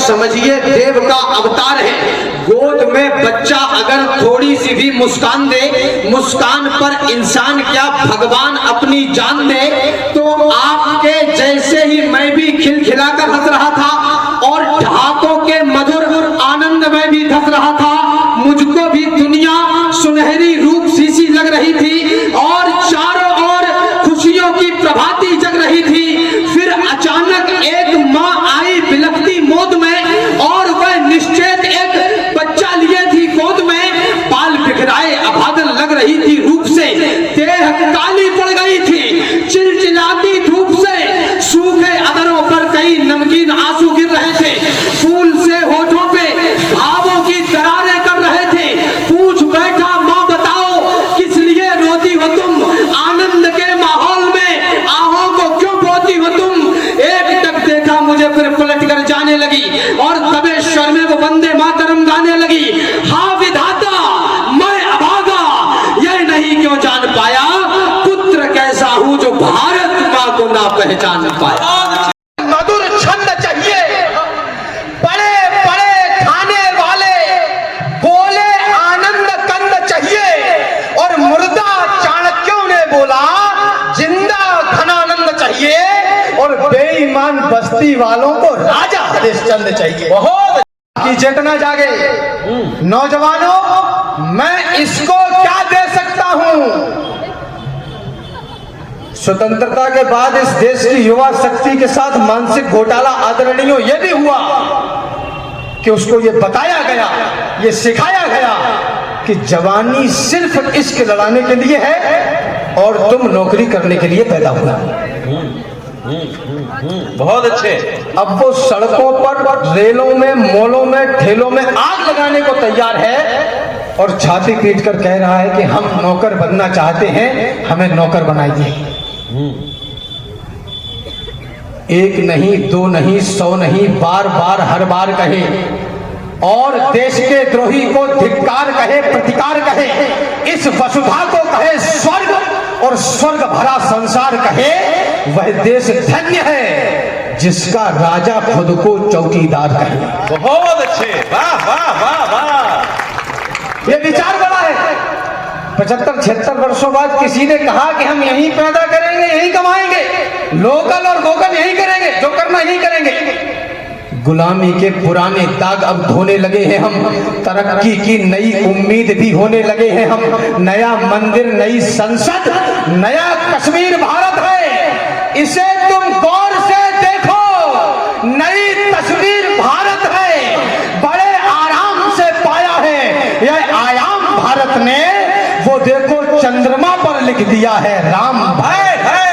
समझिए देव का अवतार है। गोद में बच्चा अगर थोड़ी सी भी मुस्कान दे, मुस्कान पर इंसान क्या भगवान अपनी जान दे। तो आपके जैसे ही मैं भी खिलखिलाकर हंस रहा था और ढाकों के मधुर आनंद में भी धस रहा था। मुझको भी दुनिया सुनहरी रूप सी लग रही थी और चारों ओर खुशियों की प्रभाती जग रही थी। फिर अचानक एक माँ आई बिलखती मौत में और वह निश्चेत एक बच्चा लिए थी गोद में। बाल बिखराए अभागन लग रही थी रूप से, देह काली पड़ गई थी चिलचिलाती धूप से। सूखे अधरों पर कई नमकीन आंसू गिर रहे थे, फूल से होठों पे भावों की दरारें कर रहे थे। पूछ बैठा माँ बताओ किस लिए रोती हो तुम, आनंद के माहौल में आहों को क्यों बोती हो तुम। एक टक देखा मुझे फिर पलट कर जाने लगी और तबे स्वर में वो वंदे मातरम गाने लगी। हाँ विधाता मैं अभागा, यह नहीं क्यों जान पाया पुत्र कैसा हूँ जो भारत माँ को ना पहचान पाया। मधुर छंद चाहिए, बड़े बड़े खाने वाले बोले आनंद कंद चाहिए और मुर्दा चाणक्यों ने बोला जिंदा घनानंद चाहिए और बेईमान बस्ती वालों को राजा हरिश्चंद्र चाहिए। बहुत की चेतना जागे। नौजवानों मैं इसको क्या दे सकता हूं। स्वतंत्रता के बाद इस देश की युवा शक्ति के साथ मानसिक घोटाला आदरणीयों यह भी हुआ कि उसको ये बताया गया, ये सिखाया गया कि जवानी सिर्फ इश्क लड़ाने के लिए है और तुम नौकरी करने के लिए पैदा हुआ। बहुत अच्छे। अब वो सड़कों पर, रेलों में, मॉलों में, ठेलों में आग लगाने को तैयार है और छाती पीट कर कह रहा है कि हम नौकर बनना चाहते हैं, हमें नौकर बनाइए। एक नहीं, दो नहीं, 100 नहीं, बार बार हर बार कहे और देश के द्रोही को धिक्कार कहे, प्रतिकार कहे, इस वसुधा को कहे स्वर्ग और स्वर्ग भरा संसार कहे। वह देश धन्य है जिसका राजा खुद को चौकीदार कहे। बहुत अच्छे, वाह वाह वाह वाह। ये विचार बड़ा है। 75-76 वर्षों बाद किसी ने कहा कि हम यहीं पैदा करेंगे, यहीं कमाएंगे, लोकल और वोकल यहीं करेंगे, जो करना यहीं करेंगे। गुलामी के पुराने दाग अब धोने लगे हैं हम, तरक्की की नई उम्मीद भी होने लगे हैं हम। नया मंदिर, नई संसद, नया कश्मीर भारत है, इसे तुम गौर से देखो। नई तस्वीर भारत है, बड़े आराम से पाया है यह आयाम भारत ने। वो देखो चंद्रमा पर लिख दिया है राम भाई है।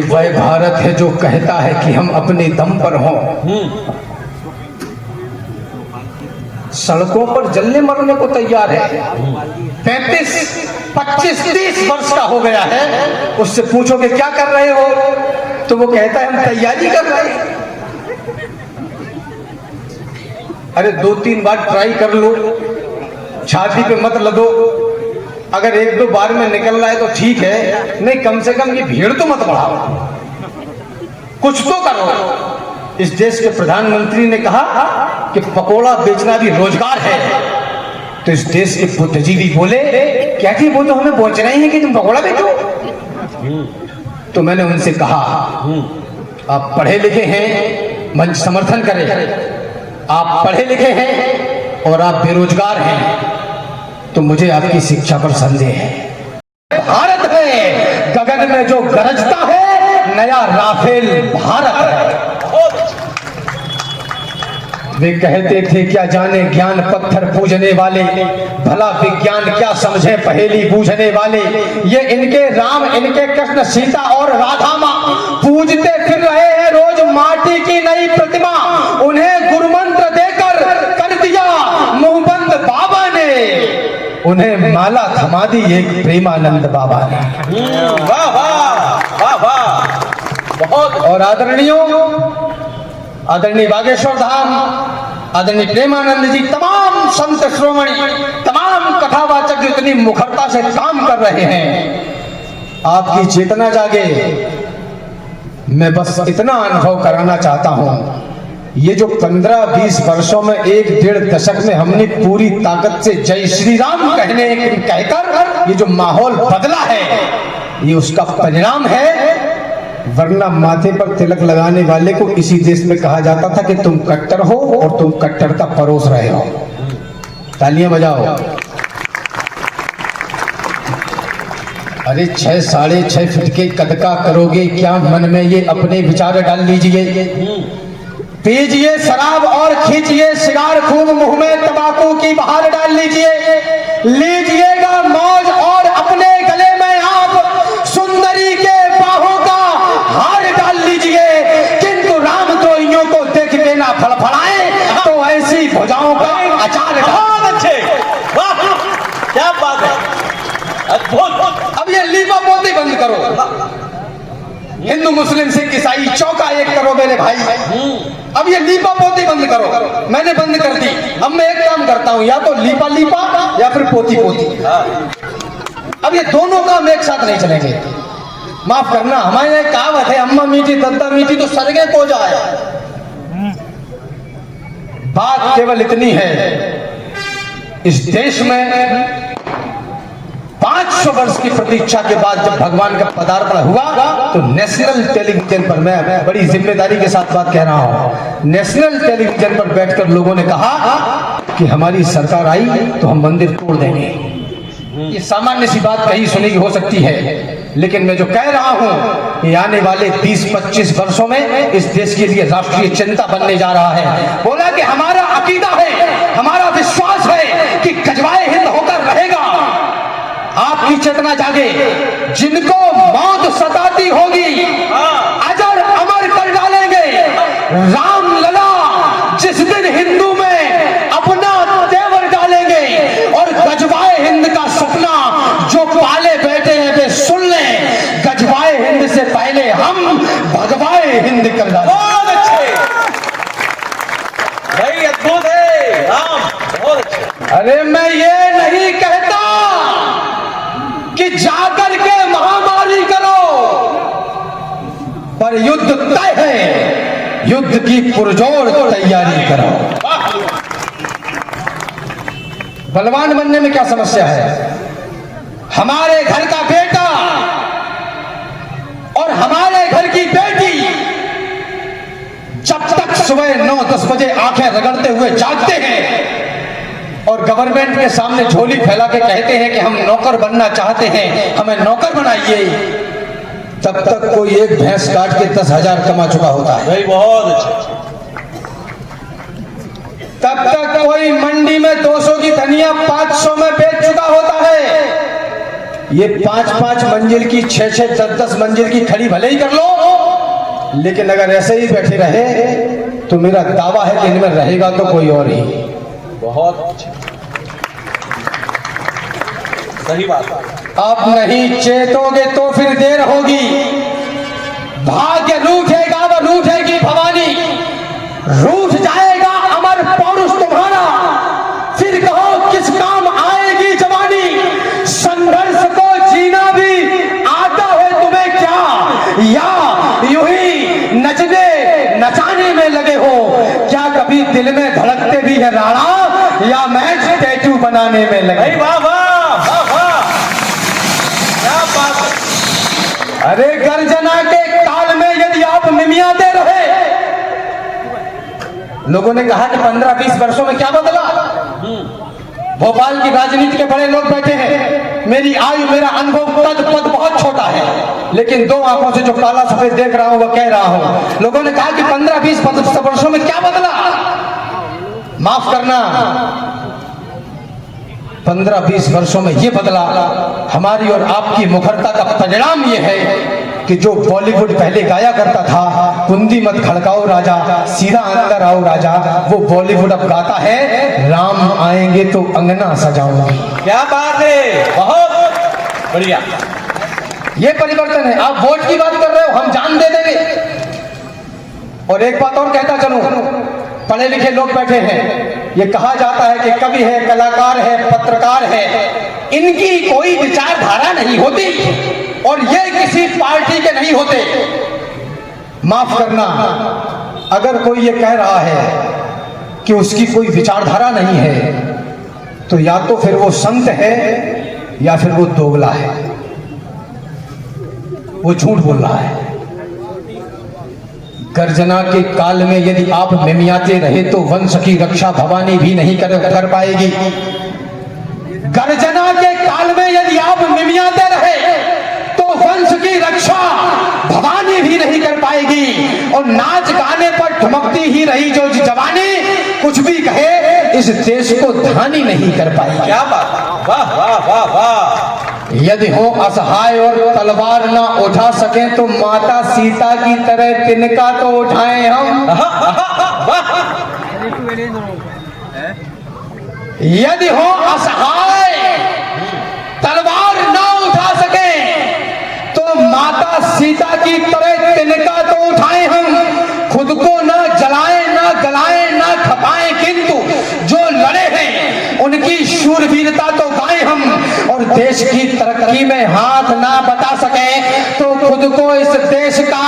वह भारत है जो कहता है कि हम अपने दम पर हों। सड़कों पर जलने मरने को तैयार है। 35, 25, 30 वर्ष का हो गया है, उससे पूछोगे क्या कर रहे हो तो वो कहता है हम तैयारी कर रहे हैं। अरे 2-3 बार ट्राई कर लो, छाती पे मत लदो। अगर 1-2 बार में निकल रहा है तो ठीक है, नहीं कम से कम ये भीड़ तो मत बढ़ाओ, कुछ तो करो। इस देश के प्रधानमंत्री ने कहा कि पकोड़ा बेचना भी रोजगार है, तो इस देश के बुद्ध जी भी बोले क्या कि वो तो हमें बेच रहे हैं कि तुम पकोड़ा बेचो। तो मैंने उनसे कहा आप पढ़े लिखे हैं, मंच समर्थन करें। आप पढ़े लिखे हैं और आप बेरोजगार हैं तो मुझे आपकी शिक्षा पर संदेह है। भारत है गगन में जो गरजता है, नया राफेल भारत है। वे कहते थे क्या जाने ज्ञान पत्थर पूजने वाले, भला विज्ञान क्या समझे पहेली बूझने वाले। ये इनके राम, इनके कृष्ण, सीता और राधा माँ पूजते फिर रहे हैं रोज माटी की नई प्रतिमा। उन्हें गुरुमंत्र देकर कर दिया मुंहबंद बाबा ने, उन्हें माला थमा दी एक प्रेमानंद बाबा ने। वाह वाह वाह वाह। बहुत। और आदरणीय बागेश्वर धाम, आदरणीय प्रेमानंद जी, तमाम संत श्रोमणी, तमाम कथावाचक इतनी मुखरता से काम कर रहे हैं। आपकी चेतना जागे। मैं बस इतना अनुभव कराना चाहता हूँ, ये जो 15-20 वर्षों में 1-1.5 दशक में हमने पूरी ताकत से जय श्री राम कहकर ये जो माहौल बदला है, ये उसका परिणाम है। वरना माथे पर तिलक लगाने वाले को इसी देश में कहा जाता था कि तुम कट्टर हो और तुम कट्टरता परोस रहे हो। तालियां बजाओ। अरे 6-6.5 फीट के कद का करोगे क्या मन में ये अपने विचार डाल लीजिए। पीजिए शराब और खींचिए सिगार, खूब मुंह में तंबाकू की बहार डाल लीजिए। लीजिएगा मौज और अपने गले में आप सुंदरी के बाहों का हार डाल लीजिए, किंतु रामद्रोहियों को देख के ना फड़फड़ाए तो ऐसी भुजाओं का अचार बहुत अच्छे, वाह क्या बात है, अद्भुत। अब ये लीपा पोती बंद करो। हिंदू मुस्लिम सिख ईसाई चौका एक करो मेरे भाई। अब ये लीपा पोती बंद करो। मैंने बंद कर दी। अब मैं एक काम करता हूं, या तो लीपा लीपा या फिर पोती पोती। अब ये दोनों काम एक साथ नहीं चलेंगे। माफ करना, हमारे यहाँ कहावत है, अम्मा मीठी दद्दा मीठी तो सरगे को जाए। बात केवल इतनी है, इस देश में 500 वर्ष की प्रतीक्षा के बाद जब भगवान का पदार्पण हुआ तो नेशनल टेलीविजन पर, मैं बड़ी जिम्मेदारी के साथ बात कह रहा हूं, नेशनल टेलीविजन पर बैठकर लोगों ने कहा कि हमारी सरकार आई तो हम मंदिर तोड़ देंगे। ये सामान्य सी बात कही सुनी हो सकती है, लेकिन मैं जो कह रहा हूं ये आने वाले 20-25 वर्षों में इस देश के लिए राष्ट्रीय चिंता बनने जा रहा है। बोला कि हमारा अकीदा है, हमारा विश्वास है कि गजवाए हिंद होकर रहेगा। आपकी चेतना जागे, जिनको मौत सताती होगी अजर अमर कर डालेंगे। राम लला जिस दिन हिंदू में अपना तेवर डालेंगे और गजवाए हिंद का सपना जो पाले बैठे हैं वे सुन लें, गजवाए हिंद से पहले हम भगवाए हिंद कर डालेंगे। बहुत अच्छे भाई, अद्भुत है राम, बहुत अच्छे। अरे मैं ये नहीं कहता कि जाकर के महामारी करो, पर युद्ध तय है, युद्ध की पुरजोर तैयारी करो। बलवान बनने में क्या समस्या है? हमारे घर का बेटा और हमारे घर की बेटी जब तक सुबह 9-10 बजे आंखें रगड़ते हुए जागते हैं और गवर्नमेंट के सामने झोली फैला के कहते हैं कि हम नौकर बनना चाहते हैं, हमें नौकर बनाइए, तब तक कोई एक भैंस काट के 10,000 कमा चुका होता है। भाई बहुत अच्छे। तब तक कोई मंडी में 200 की धनिया 500 में बेच चुका होता है। ये 5-5 मंजिल की, 6-6, 10-10 मंजिल की खड़ी भले ही कर लो, लेकिन अगर ऐसे ही बैठे रहे तो मेरा दावा है कि इनमें रहेगा तो कोई और ही। बहुत अच्छे, सही बात है। आप नहीं चेतोगे तो फिर देर होगी। भाग्य रूठेगा, वो रूठेगी भवानी, रूठ जाएगा अमर पौरुष तुम्हारा, फिर कहो किस काम आएगी जवानी। संघर्ष को जीना भी आता है तुम्हें क्या, या यूं ही नचाने में लगे हो? क्या कभी दिल में धड़कते भी है राणा, या मैच टैटू बनाने में लगे? वाह वाह वाह वाह, क्या बात है। अरे गर्जना के काल में यदि आप मिमियाते रहे, लोगों ने कहा कि 15-20 वर्षों में क्या बदला। भोपाल की राजनीति के बड़े लोग बैठे हैं, मेरी आयु, मेरा अनुभव, कद पद बहुत छोटा है, लेकिन 2 आंखों से जो काला सफेद देख रहा हूं वह कह रहा हूं। लोगों ने कहा कि 15-20 वर्षों में क्या बदला। माफ करना, 15-20 वर्षों में यह बदला, हमारी और आपकी मुखरता का परिणाम यह है कि जो बॉलीवुड पहले गाया करता था, कुंदी मत खड़काओ राजा, सीधा अंदर आओ राजा, वो बॉलीवुड अब गाता है, राम आएंगे तो अंगना सजाऊंगी। क्या बात है, बहुत बढ़िया। ये परिवर्तन है। आप वोट की बात कर रहे हो, हम जान दे देंगे। और एक बात और कहता चलूं, पढ़े लिखे लोग बैठे हैं, ये कहा जाता है कि कवि है, कलाकार है, पत्रकार है, इनकी कोई विचारधारा नहीं होती और ये किसी पार्टी के नहीं होते। माफ करना, अगर कोई ये कह रहा है कि उसकी कोई विचारधारा नहीं है तो या तो फिर वो संत है या फिर वो दोगला है, वो झूठ बोल रहा है। गर्जना के काल में यदि आप मिमियाते रहे तो वंश की रक्षा भवानी भी नहीं कर पाएगी। गर्जना के काल में यदि आप मिमियाते रहे तो वंश की रक्षा भवानी भी नहीं कर पाएगी, और नाच गाने पर ठुमकती ही रही जो जवानी कुछ भी कहे इस देश को धानी नहीं कर पाएगी। क्या बात, वाह वाह वाह वाह। यदि हो असहाय और तलवार ना उठा सके तो माता सीता की तरह तिनका तो उठाएं हम। यदि हो असहाय तलवार ना उठा सके तो माता सीता की तरह तिनका तो उठाएं हम। खुद को ना जलाएं ना गलाएं ना खपाएं, किंतु जो लड़े हैं उनकी शूरवीरता तो गाएं हम। और देश की तरक्की में हाथ ना बता सके तो खुद को इस देश का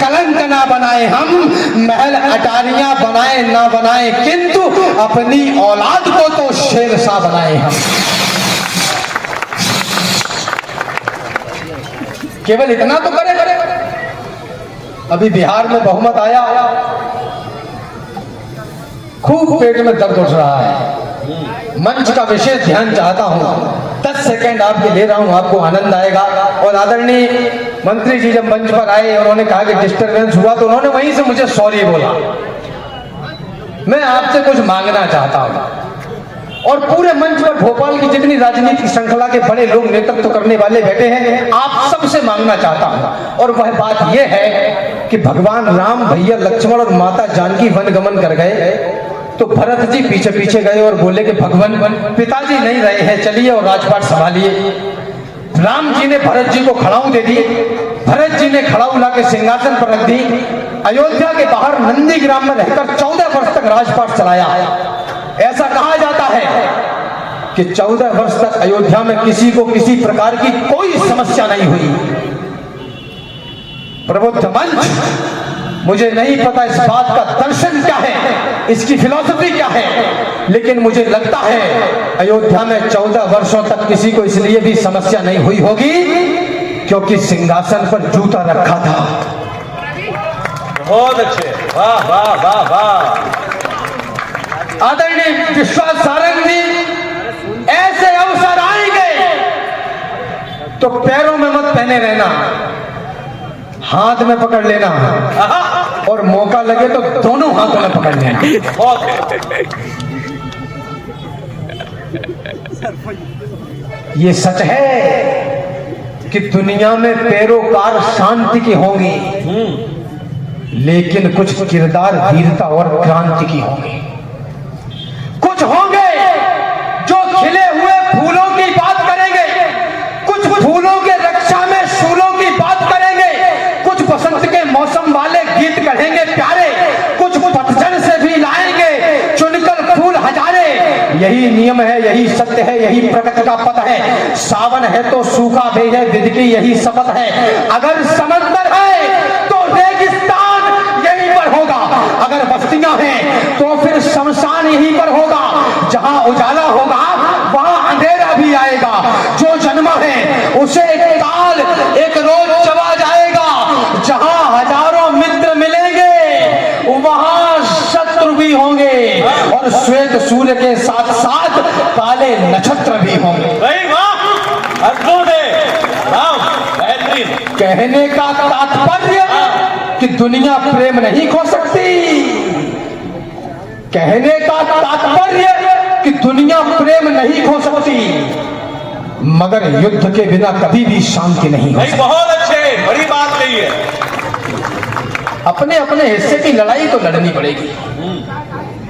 कलंक ना बनाए हम। महल अटारियां बनाए ना बनाए, किंतु अपनी औलाद को तो शेरशाह बनाए हम। केवल इतना तो करे। अभी बिहार में बहुमत आया, खूब पेट में दर्द उठ रहा है। मंच का विशेष ध्यान चाहता हूं, 10 सेकंड आपके ले रहा हूं, आपको आनंद आएगा। और आदरणीय मंत्री जी जब मंच पर आए और उन्होंने कहा कि डिस्टर्बेंस हुआ तो उन्होंने वहीं से मुझे सॉरी बोला। मैं आपसे कुछ मांगना चाहता हूं, और पूरे मंच पर भोपाल की जितनी राजनीतिक श्रृंखला के बड़े लोग नेतृत्व करने वाले बैठे हैं, आप सबसे मांगना चाहता हूं। और वह बात यह है कि भगवान राम, भैया लक्ष्मण और माता जानकी वनगमन कर गए तो भरत जी पीछे पीछे गए और बोले कि भगवान पिताजी नहीं रहे हैं, चलिए और राजपाट संभालिए। राम जी ने भरत जी को खड़ाऊ दे दी, भरत जी ने खड़ाऊ ला के सिंहासन पर रख दी। अयोध्या के बाहर नंदी ग्राम में रहकर 14 वर्ष तक राजपाट चलाया। ऐसा कहा जाता है कि 14 वर्ष तक अयोध्या में किसी को किसी प्रकार की कोई समस्या नहीं हुई। प्रबुद्ध मंच, मुझे नहीं पता इस बात का दर्शन क्या है, इसकी फिलॉसफी क्या है, लेकिन मुझे लगता है अयोध्या में 14 वर्षों तक किसी को इसलिए भी समस्या नहीं हुई होगी क्योंकि सिंहासन पर जूता रखा था। बहुत अच्छे, वाह वाह वाह वाह। आदरणीय विश्वास सारंग जी, ऐसे अवसर आएंगे तो पैरों में मत पहने रहना, हाथ में पकड़ लेना, और मौका लगे तो दोनों हाथों में पकड़ लेना। ये सच है कि दुनिया में पैरोकार शांति की होंगे, लेकिन कुछ किरदार वीरता और क्रांति की होंगे। कुछ होंगे जो खिले हुए फूलों की बात करेंगे, कुछ फूलों के रक्षा में शूलों की बात करेंगे, कुछ बसंत के मौसम वाले गीत कहेंगे प्यारे, कुछ पतझड़ से भी लाएंगे चुनकर फूल हजारे। यही नियम है, यही सत्य है, यही प्रकृति का पथ है। सावन है तो सूखा भी है, विधि की यही शपथ है। अगर समंदर है तो रेगिस्तान यहीं पर होगा, अगर बस्तियां हैं तो फिर शमशान यहीं पर होगा। जहां उजाला होगा वहां अंधेरा भी आएगा। जो जन्मा है उसे एक काल एक रोज चबा जाएगा। जहां हजारों मित्र मिलेंगे वहां शत्रु भी होंगे, और श्वेत सूर्य के साथ साथ काले नक्षत्र भी होंगे। अद्भुत है, बेहतरीन। कहने का तात्पर्य कि दुनिया प्रेम नहीं खो सकती। कहने का तात्पर्य कि दुनिया प्रेम नहीं खो सकती, मगर युद्ध के बिना कभी भी शांति नहीं हो सकती। बहुत अच्छे, बड़ी बात कही है। अपने अपने हिस्से की लड़ाई तो लड़नी पड़ेगी।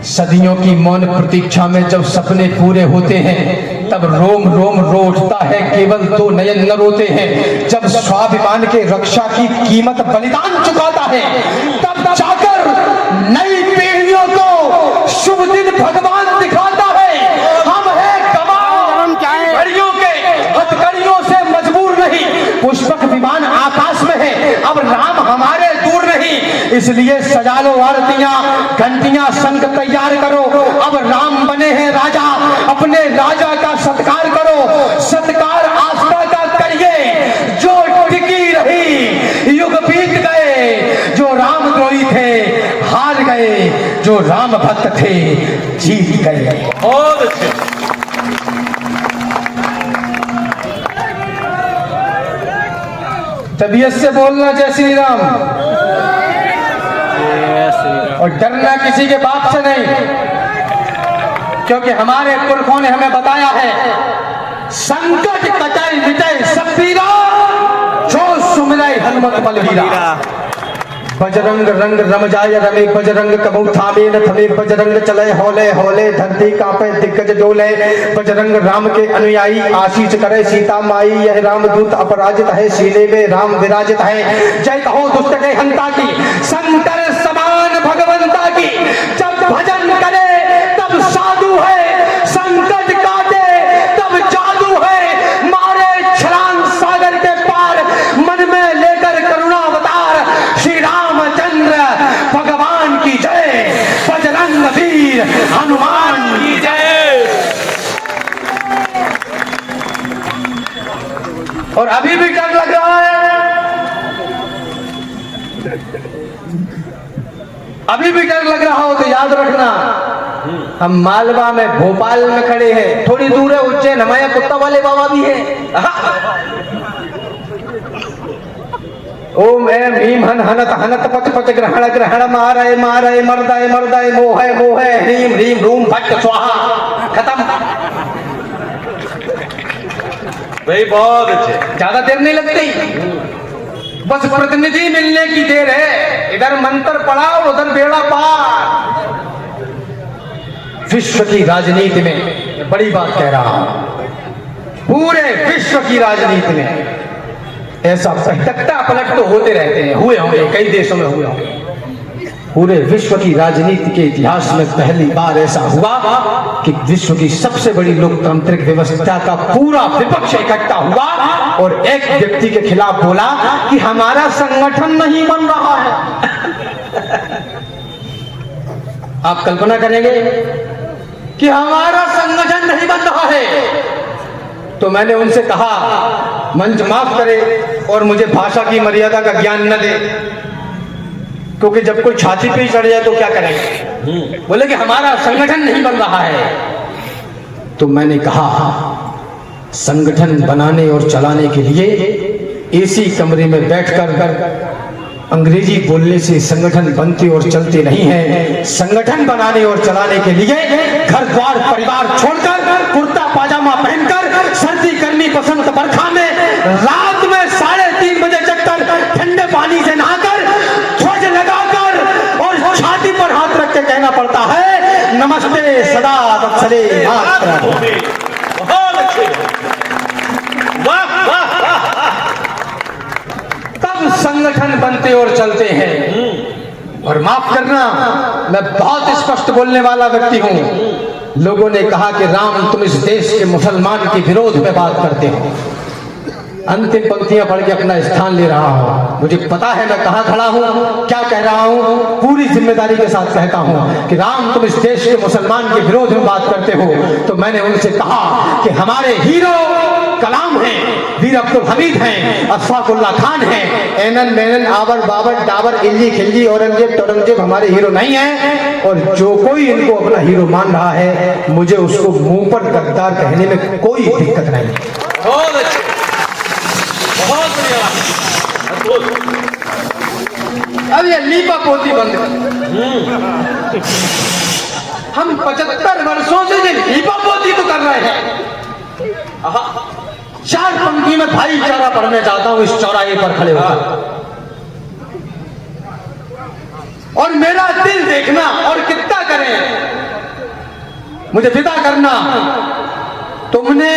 सदियों की मौन प्रतीक्षा में जब सपने पूरे होते हैं तब रोम रोम रो उठता है, केवल 2 नयन न रोते हैं। जब स्वाभिमान के रक्षा की कीमत बलिदान चुकाता है तब जाकर नई पीढ़ियों को शुभ दिन भगवान दिखाता है। हम है कमाल घड़ियों के हथकड़ियों से मजबूर नहीं, पुष्पक विमान आकाश में है, अब राम हमारे दूर नहीं। इसलिए सजा लो आरतियां, घंटियां, शंख तैयार करो। अब राम बने हैं राजा, अपने राजा का सत्कार करो। सत्कार आस्था का करिए, जो टिकी रही युग बीत गए। जो रामद्रोही थे हार गए, जो राम भक्त थे जीत गए। बहुत अच्छे। तबीयत से बोलना जय श्री राम, और डरना किसी के बाप से नहीं, क्योंकि हमारे पुरखों ने हमें बताया है, संकट कटाई मिटाई सब पीरा, जो सुमिरै हनुमत बलबीरा। बजरंग रंग रम जाय रमे, बजरंग कबू थामे न थमे, बजरंग चले हौले हौले, धरती कांपे दिग्गज डोले। बजरंग राम के अनुयायी, आशीष करे सीता माई, यह रामदूत अपराजित है, सीने में राम विराजित है। जय कहो दुष्ट के हंता की, शंकर समान भगवंता की। जब भजन करे तब साधु है, संकट काटे तब जादू है। मारे छलांग सागर के पार, मन में लेकर करुणा अवतार। श्री रामचंद्र भगवान की जय, बजरंग वीर हनुमान की जय। और अभी भी डर लग रहा है, अभी भी डर लग रहा हो तो याद रखना, हम मालवा में भोपाल में खड़े हैं, थोड़ी दूर है उज्जैन, हमारे कुत्ता वाले बाबा भी हैं। ओम ऐं ह्रीं हन हनत हनत पच पच ग्रहण ग्रहण मारय मारय मर्दय मर्दय मोहय मोहय ह्रीं ह्रीं ह्रूं भट्ट स्वाहा। खत्म। भाई बहुत अच्छे। ज्यादा देर नहीं लगती, बस प्रतिनिधि मिलने की देर है। इधर मंत्र पढ़ा और उधर बेड़ा पार। विश्व की राजनीति में बड़ी बात कह रहा हूं, पूरे विश्व की राजनीति में ऐसा पटकता पलट तो होते रहते हैं, हुए होंगे, कई देशों में हुए होंगे। पूरे विश्व की राजनीति के इतिहास में पहली बार ऐसा हुआ कि विश्व की सबसे बड़ी लोकतांत्रिक व्यवस्था का पूरा विपक्ष इकट्ठा हुआ और एक व्यक्ति के खिलाफ बोला कि हमारा संगठन नहीं बन रहा है। आप कल्पना करेंगे कि हमारा संगठन नहीं बन रहा है। तो मैंने उनसे कहा, मंच माफ करे और मुझे भाषा की मर्यादा का ज्ञान न दे, क्योंकि जब कोई छाती पे ही चढ़ जाए तो क्या करेंगे। बोले कि हमारा संगठन नहीं बन रहा है। तो मैंने कहा, संगठन बनाने और चलाने के लिए एसी कमरे में बैठकर अंग्रेजी बोलने से संगठन बनते और चलते नहीं है। संगठन बनाने और चलाने के लिए घर द्वार परिवार छोड़कर, कुर्ता पाजामा पहनकर, सर्दी गर्मी बसंत बरखा में रात में 3:30 बजे जगकर, ठंडे पानी से नहाकर, ध्वज लगाकर और छाती पर हाथ रख के कहना पड़ता है, नमस्ते सदा वत्सले मातरम। बहुत अच्छे। वाह वाह वाह। तब संगठन बनते और चलते हैं। और माफ करना, मैं बहुत स्पष्ट बोलने वाला व्यक्ति हूं। लोगों ने कहा कि राम तुम इस देश के मुसलमान के विरोध में बात करते हो। अंतिम पंक्तियां पढ़ के अपना स्थान ले रहा हूं। मुझे पता है मैं कहां खड़ा हूं, क्या कह रहा हूं। पूरी जिम्मेदारी के साथ कहता हूं कि राम तुम इस देश के मुसलमान के विरोध में बात करते हो। तो मैंने उनसे कहा कि हमारे हीरो कलाम हैं, वीर अब्दुल हमीद हैं, अशफाकुल्लाह खान हैं, एनन मेनन आवर बाबर डाबर इल्ली खिल्ली औरंगजेब टौरंगजेब हमारे हीरो नहीं हैं। और जो कोई इनको अपना हीरो मान रहा है, मुझे उसको मुंह पर गद्दार कहने में कोई दिक्कत नहीं। बहुत अच्छे, बहुत बढ़िया, अद्भुत। अब ये लीपा पोती बंद कर। हम 75 वर्षों से ये लीपा पोती तो कर रहे हैं। 4 पंक्ति में भाईचारा पढ़ने चाहता हूं इस चौराहे पर खड़े होकर। और मेरा दिल देखना और कितना करें, मुझे विदा करना। तुमने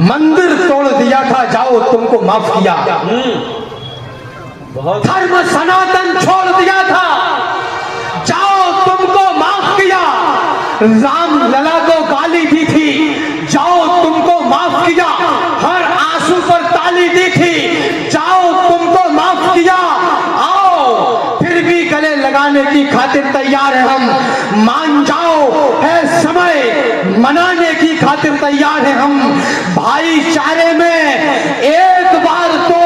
मंदिर तोड़ दिया था, जाओ तुमको माफ किया। धर्म सनातन छोड़ दिया था, जाओ तुमको माफ किया। राम लला को गाली दी थी, जाओ तुमको माफ किया। हर आंसू पर ताली दी थी, जाओ तुमको माफ किया। आओ फिर लगाने की खातिर तैयार है हम। मान जाओ है समय मनाने की खातिर तैयार है हम। भाईचारे में एक बार तो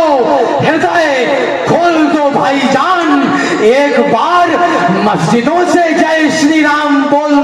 हृदय खोल दो भाईजान, एक बार मस्जिदों से जय श्री राम बोल